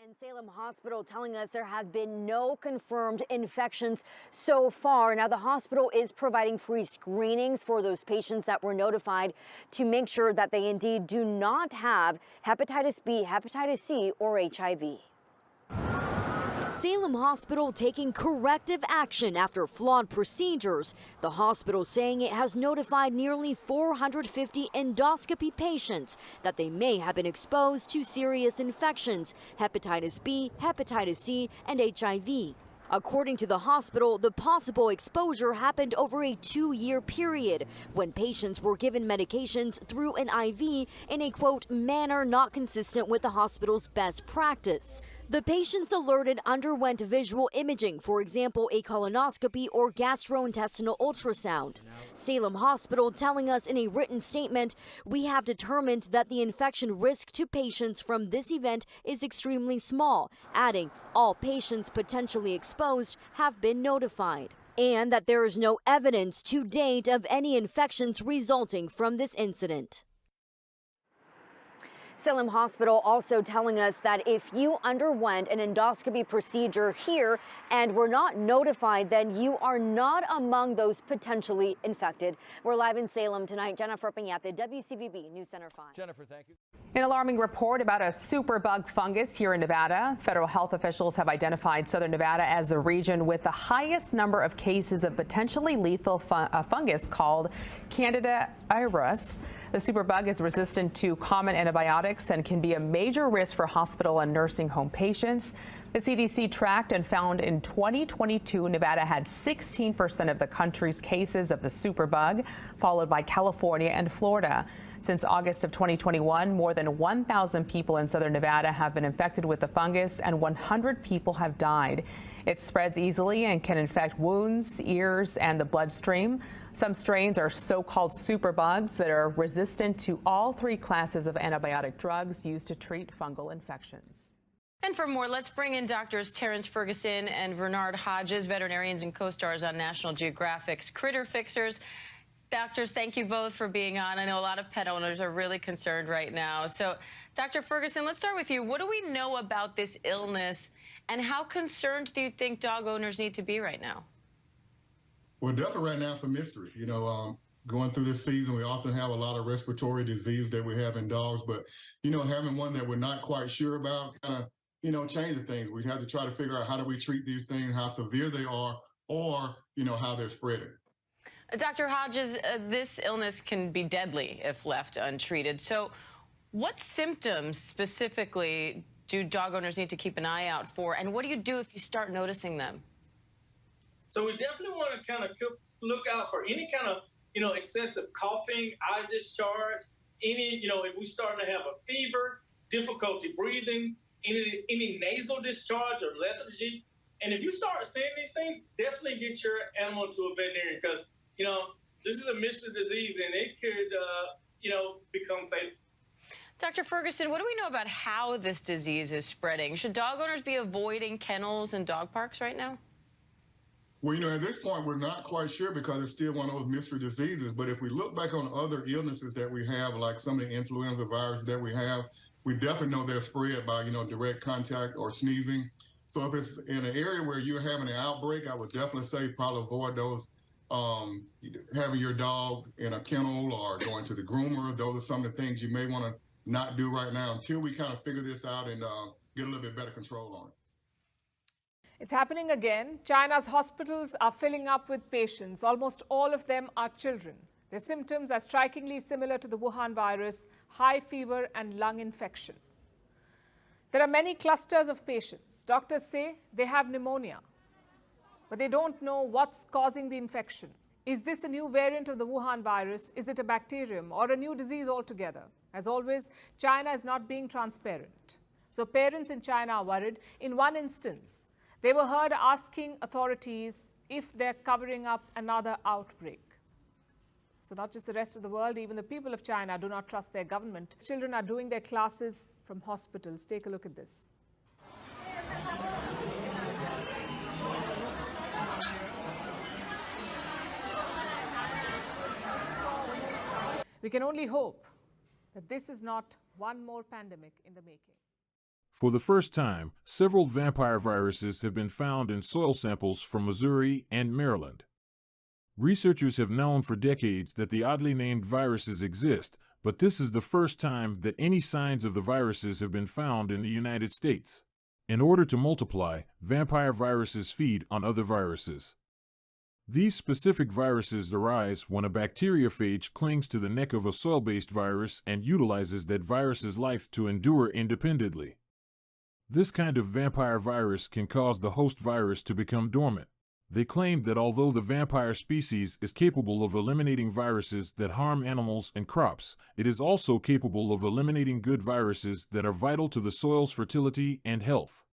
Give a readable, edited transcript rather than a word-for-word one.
And Salem Hospital telling us there have been no confirmed infections so far. Now, the hospital is providing free screenings for those patients that were notified to make sure that they indeed do not have hepatitis B, hepatitis C, or HIV. Salem Hospital taking corrective action after flawed procedures. The hospital saying it has notified nearly 450 endoscopy patients that they may have been exposed to serious infections, hepatitis B, hepatitis C, and HIV. According to the hospital, the possible exposure happened over a 2-year period when patients were given medications through an IV in a, quote, manner not consistent with the hospital's best practice. The patients alerted underwent visual imaging, for example, a colonoscopy or gastrointestinal ultrasound. Salem Hospital telling us in a written statement, we have determined that the infection risk to patients from this event is extremely small, adding all patients potentially exposed have been notified, and that there is no evidence to date of any infections resulting from this incident. Salem Hospital also telling us that if you underwent an endoscopy procedure here and were not notified, then you are not among those potentially infected. We're live in Salem tonight. Jennifer at the WCVB News Center 5. Jennifer, thank you. An alarming report about a superbug fungus here in Nevada. Federal health officials have identified southern Nevada as the region with the highest number of cases of potentially lethal fungus called Candida auris. The superbug is resistant to common antibiotics and can be a major risk for hospital and nursing home patients. The CDC tracked and found in 2022, Nevada had 16% of the country's cases of the superbug, followed by California and Florida. Since August of 2021, more than 1,000 people in southern Nevada have been infected with the fungus and 100 people have died. It spreads easily and can infect wounds, ears, and the bloodstream. Some strains are so-called superbugs that are resistant to all 3 classes of antibiotic drugs used to treat fungal infections. And for more, let's bring in Doctors Terrence Ferguson and Bernard Hodges, veterinarians and co-stars on National Geographic's Critter Fixers. Doctors, thank you both for being on. I know a lot of pet owners are really concerned right now. So, Dr. Ferguson, let's start with you. What do we know about this illness, and how concerned do you think dog owners need to be right now? Well, definitely right now it's a mystery. You know, going through this season, we often have a lot of respiratory disease that we have in dogs, but, you know, having one that we're not quite sure about kind of, you know, changes things. We have to try to figure out how do we treat these things, how severe they are, or, you know, how they're spreading. Dr. Hodges, this illness can be deadly if left untreated. So what symptoms specifically do dog owners need to keep an eye out for, and what do you do if you start noticing them? So we definitely want to kind of look out for any kind of, you know, excessive coughing, eye discharge, any, you know, if we start to have a fever, difficulty breathing, any nasal discharge or lethargy. And if you start seeing these things, definitely get your animal to a veterinarian, because, you know, this is a mystery disease and it could, you know, become fatal. Dr. Ferguson, what do we know about how this disease is spreading? Should dog owners be avoiding kennels and dog parks right now? Well, you know, at this point, we're not quite sure because it's still one of those mystery diseases. But if we look back on other illnesses that we have, like some of the influenza viruses that we have, we definitely know they're spread by, you know, direct contact or sneezing. So if it's in an area where you're having an outbreak, I would definitely say probably avoid those. Having your dog in a kennel or going to the groomer, those are some of the things you may want to not do right now until we kind of figure this out and get a little bit better control on it. It's happening again. China's hospitals are filling up with patients. Almost all of them are children. Their symptoms are strikingly similar to the Wuhan virus: high fever and lung infection. There are many clusters of patients. Doctors say they have pneumonia, but they don't know what's causing the infection. Is this a new variant of the Wuhan virus? Is it a bacterium or a new disease altogether? As always, China is not being transparent. So parents in China are worried. In one instance, they were heard asking authorities if they're covering up another outbreak. So not just the rest of the world, even the people of China do not trust their government. Children are doing their classes from hospitals. Take a look at this. We can only hope that this is not one more pandemic in the making. For the first time, several vampire viruses have been found in soil samples from Missouri and Maryland. Researchers have known for decades that the oddly named viruses exist, but this is the first time that any signs of the viruses have been found in the United States. In order to multiply, vampire viruses feed on other viruses. These specific viruses arise when a bacteriophage clings to the neck of a soil-based virus and utilizes that virus's life to endure independently. This kind of vampire virus can cause the host virus to become dormant. They claim that although the vampire species is capable of eliminating viruses that harm animals and crops, it is also capable of eliminating good viruses that are vital to the soil's fertility and health.